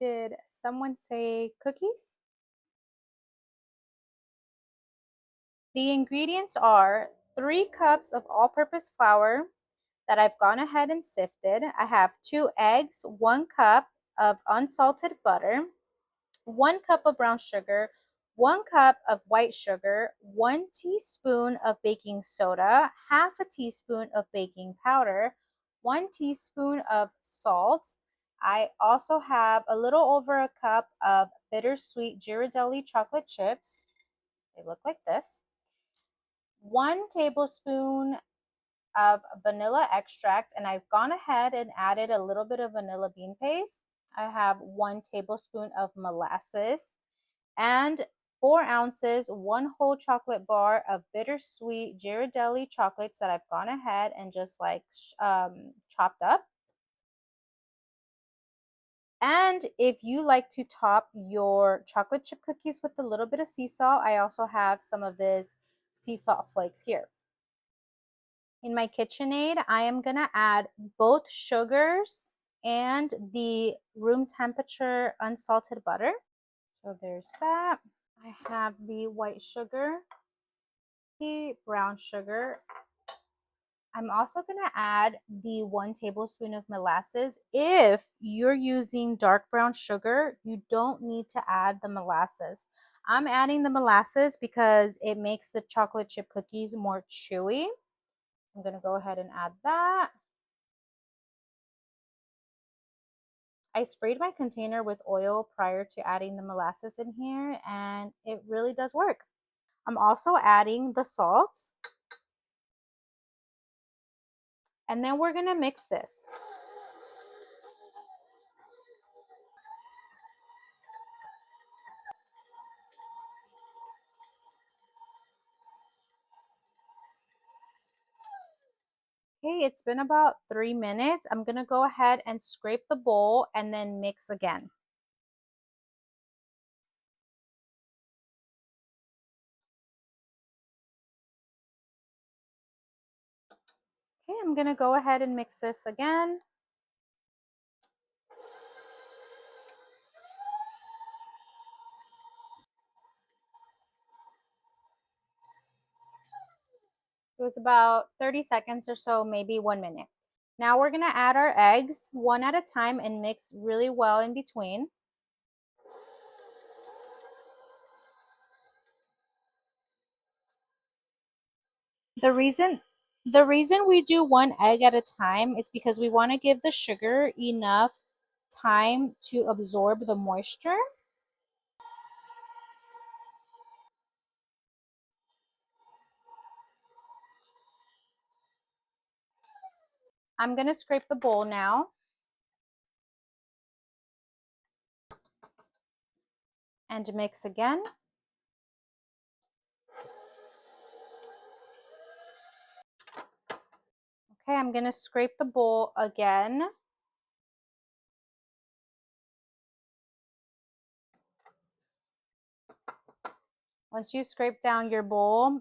Did someone say cookies? The ingredients are 3 cups of all-purpose flour that I've gone ahead and sifted. I have 2 eggs, 1 cup of unsalted butter, 1 cup of brown sugar, 1 cup of white sugar, 1 teaspoon of baking soda, half a teaspoon of baking powder, 1 teaspoon of salt. I also have a little over a cup of bittersweet Ghirardelli chocolate chips. They look like this. 1 tablespoon of vanilla extract, and I've gone ahead and added a little bit of vanilla bean paste. I have 1 tablespoon of molasses and 4 ounces, 1 whole chocolate bar of bittersweet Ghirardelli chocolates that I've gone ahead and just like chopped up. And if you like to top your chocolate chip cookies with a little bit of sea salt, I also have some of this sea salt flakes here. In my KitchenAid, I am going to add both sugars and the room temperature unsalted butter. So there's that. I have the white sugar, the brown sugar. I'm also going to add the 1 tablespoon of molasses. If you're using dark brown sugar, you don't need to add the molasses. I'm adding the molasses because it makes the chocolate chip cookies more chewy. I'm going to go ahead and add that. I sprayed my container with oil prior to adding the molasses in here, and it really does work. I'm also adding the salt, and then we're going to mix this. Okay, it's been about 3 minutes. I'm going to go ahead and scrape the bowl and then mix again. Okay, I'm going to go ahead and mix this again. It was about 30 seconds or so, maybe 1 minute. Now we're going to add our eggs one at a time and mix really well in between. The reason we do 1 egg at a time is because we want to give the sugar enough time to absorb the moisture. I'm going to scrape the bowl now. And mix again. Okay, I'm going to scrape the bowl again. Once you scrape down your bowl,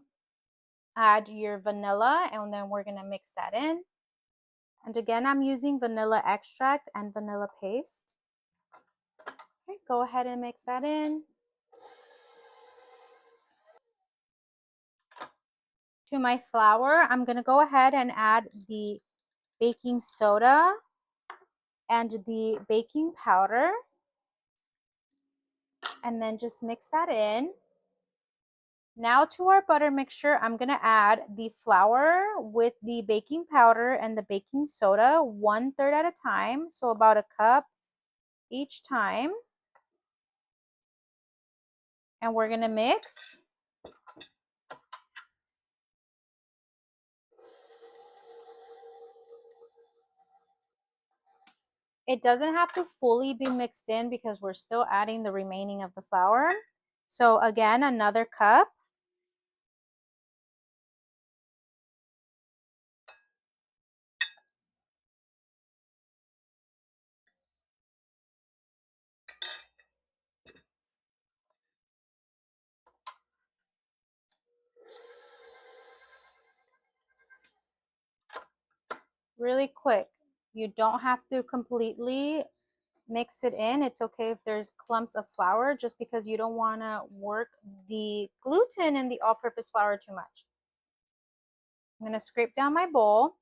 add your vanilla, and then we're going to mix that in. And again, I'm using vanilla extract and vanilla paste. Okay, go ahead and mix that in. To my flour, I'm going to go ahead and add the baking soda and the baking powder, and then just mix that in. Now to our butter mixture, I'm going to add the flour with the baking powder and the baking soda 1/3 at a time, so about a cup each time. And we're going to mix. It doesn't have to fully be mixed in because we're still adding the remaining of the flour. So again, another cup. Really quick. You don't have to completely mix it in. It's okay if there's clumps of flour just because you don't want to work the gluten in the all-purpose flour too much. I'm going to scrape down my bowl.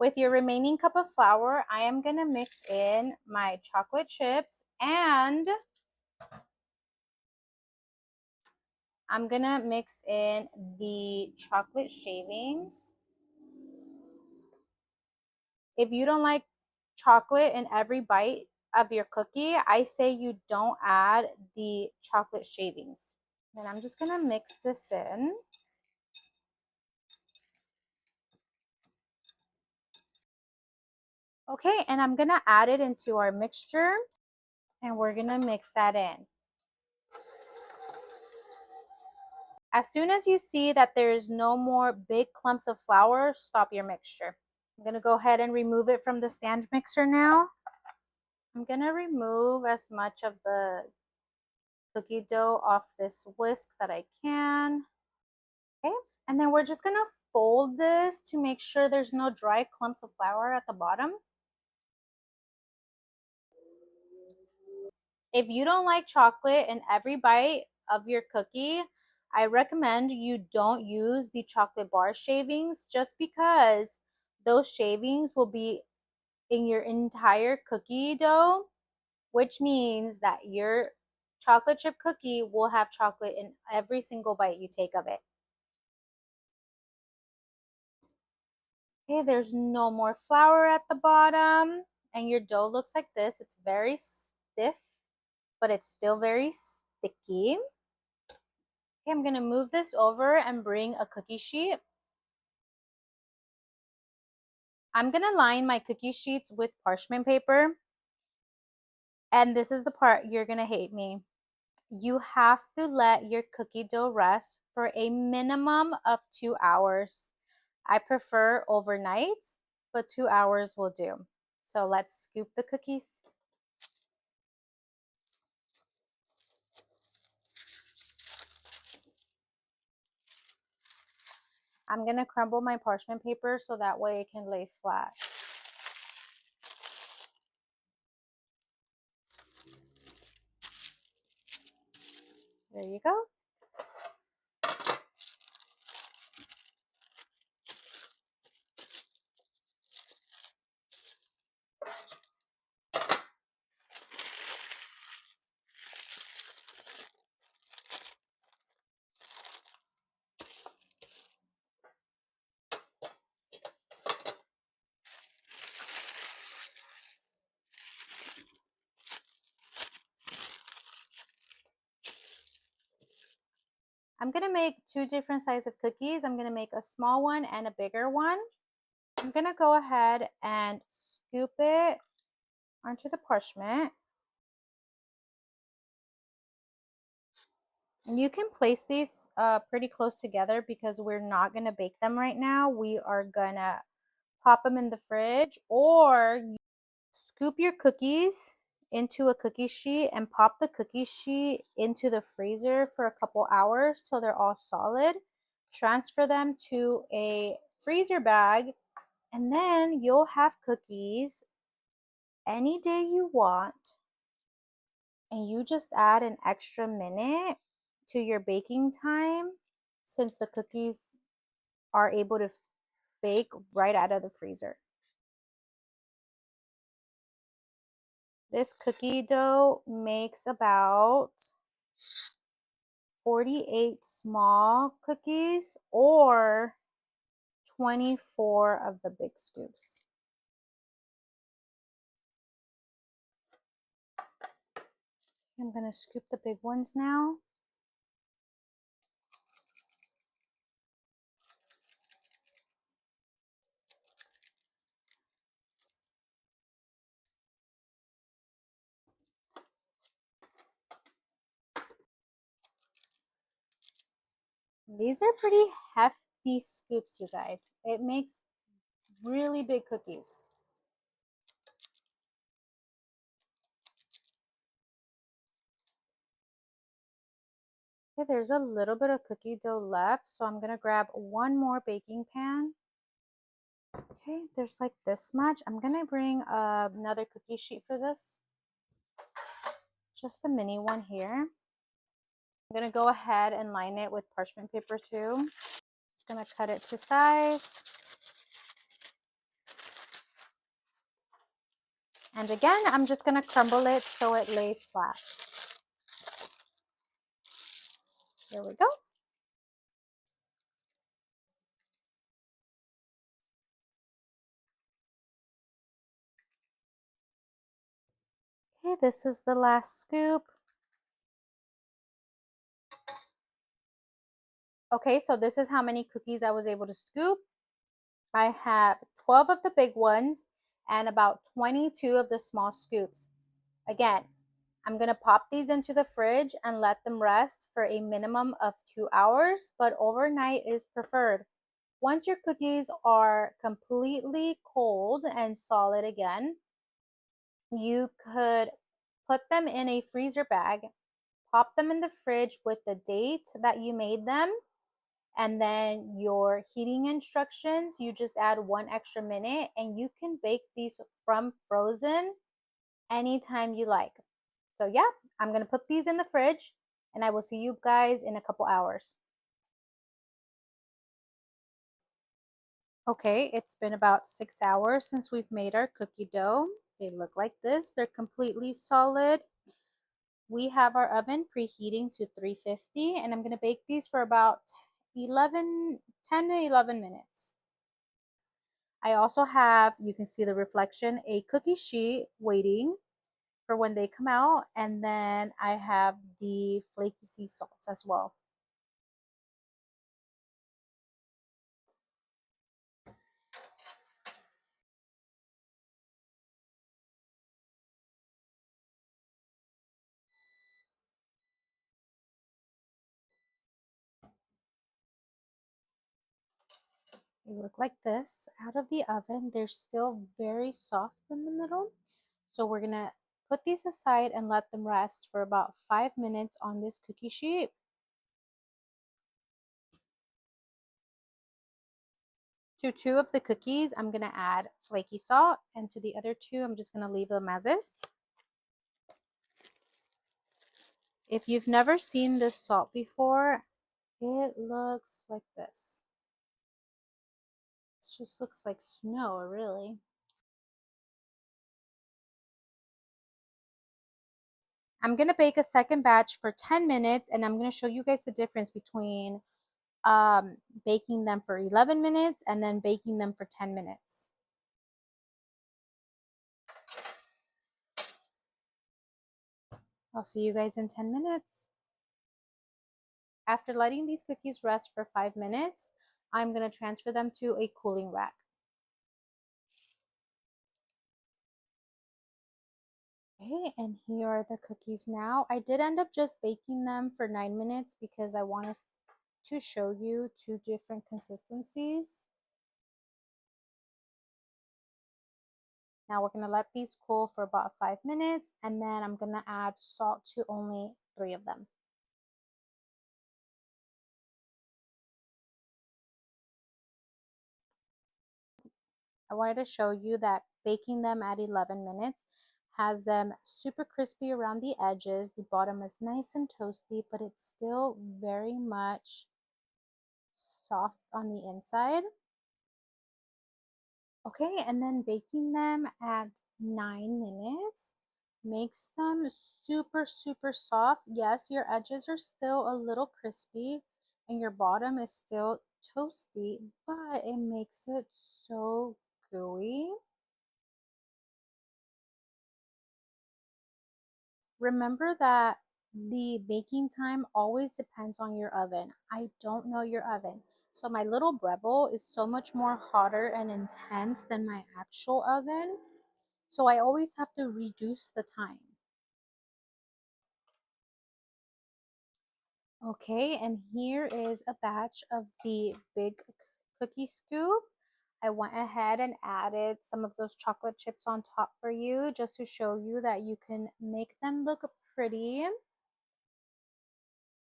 With your remaining cup of flour, I am going to mix in my chocolate chips and I'm going to mix in the chocolate shavings. If you don't like chocolate in every bite of your cookie, I say you don't add the chocolate shavings. Then I'm just going to mix this in. Okay, and I'm going to add it into our mixture and we're going to mix that in. As soon as you see that there's no more big clumps of flour, stop your mixture. I'm going to go ahead and remove it from the stand mixer now. I'm going to remove as much of the cookie dough off this whisk that I can. Okay, and then we're just going to fold this to make sure there's no dry clumps of flour at the bottom. If you don't like chocolate in every bite of your cookie, I recommend you don't use the chocolate bar shavings just because those shavings will be in your entire cookie dough, which means that your chocolate chip cookie will have chocolate in every single bite you take of it. Okay, there's no more flour at the bottom and your dough looks like this. It's very stiff, but it's still very sticky. Okay, I'm gonna move this over and bring a cookie sheet. I'm gonna line my cookie sheets with parchment paper. And this is the part you're gonna hate me. You have to let your cookie dough rest for a minimum of 2 hours. I prefer overnight, but 2 hours will do. So let's scoop the cookies. I'm gonna crumble my parchment paper so that way it can lay flat. There you go. I'm gonna make two different sizes of cookies. I'm gonna make a small one and a bigger one. I'm gonna go ahead and scoop it onto the parchment. And you can place these pretty close together because we're not gonna bake them right now. We are gonna pop them in the fridge, or scoop your cookies into a cookie sheet and pop the cookie sheet into the freezer for a couple hours till they're all solid. Transfer them to a freezer bag, and then you'll have cookies any day you want. And you just add an extra minute to your baking time since the cookies are able to bake right out of the freezer. This cookie dough makes about 48 small cookies or 24 of the big scoops. I'm going to scoop the big ones now. These are pretty hefty scoops, you guys. It makes really big cookies. Okay, there's a little bit of cookie dough left, so I'm gonna grab one more baking pan. Okay, there's like this much. I'm gonna bring another cookie sheet for this, just a mini one here. I'm gonna go ahead and line it with parchment paper too. Just gonna cut it to size. And again, I'm just gonna crumble it so it lays flat. There we go. Okay, this is the last scoop. Okay, so this is how many cookies I was able to scoop. I have 12 of the big ones and about 22 of the small scoops. Again, I'm gonna pop these into the fridge and let them rest for a minimum of 2 hours, but overnight is preferred. Once your cookies are completely cold and solid again, you could put them in a freezer bag, pop them in the fridge with the date that you made them, and then your heating instructions, you just add 1 extra minute and you can bake these from frozen anytime you like. So yeah, I'm gonna put these in the fridge and I will see you guys in a couple hours. Okay, it's been about 6 hours since we've made our cookie dough. They look like this. They're completely solid. We have our oven preheating to 350 and I'm going to bake these for about 10 to 11 minutes. I also have, you can see the reflection, a cookie sheet waiting for when they come out, and then I have the flaky sea salt as well. They look like this out of the oven. They're still very soft in the middle. So we're gonna put these aside and let them rest for about 5 minutes on this cookie sheet. To two of the cookies, I'm gonna add flaky salt, and to the other two, I'm just gonna leave them as is. If you've never seen this salt before, it looks like this. It just looks like snow, really. I'm gonna bake a second batch for 10 minutes, and I'm gonna show you guys the difference between baking them for 11 minutes and then baking them for 10 minutes. I'll see you guys in 10 minutes. After letting these cookies rest for 5 minutes, I'm going to transfer them to a cooling rack. Okay, and here are the cookies now. I did end up just baking them for 9 minutes because I want to show you two different consistencies. Now we're going to let these cool for about 5 minutes, and then I'm going to add salt to only 3 of them. I wanted to show you that baking them at 11 minutes has them super crispy around the edges. The bottom is nice and toasty, but it's still very much soft on the inside. Okay, and then baking them at 9 minutes makes them super, super soft. Yes, your edges are still a little crispy and your bottom is still toasty, but it makes it so gooey. Remember that the baking time always depends on your oven. I don't know your oven. So my little Breville is so much more hotter and intense than my actual oven. So I always have to reduce the time. Okay, and here is a batch of the big cookie scoop. I went ahead and added some of those chocolate chips on top for you just to show you that you can make them look pretty.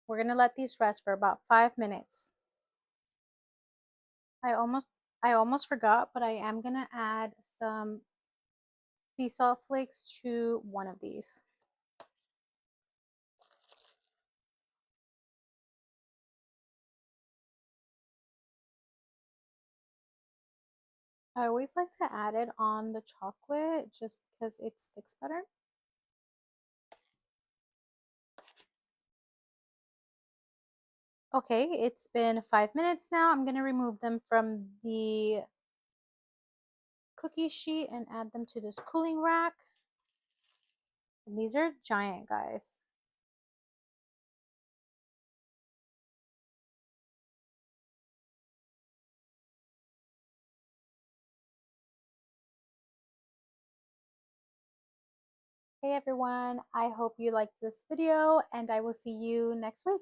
We're gonna let these rest for about 5 minutes. I almost I almost forgot, but I am gonna add some sea salt flakes to one of these. I always like to add it on the chocolate just because it sticks better. Okay, it's been 5 minutes now. I'm gonna remove them from the cookie sheet and add them to this cooling rack. And these are giant, guys. Hey everyone, I hope you liked this video and I will see you next week.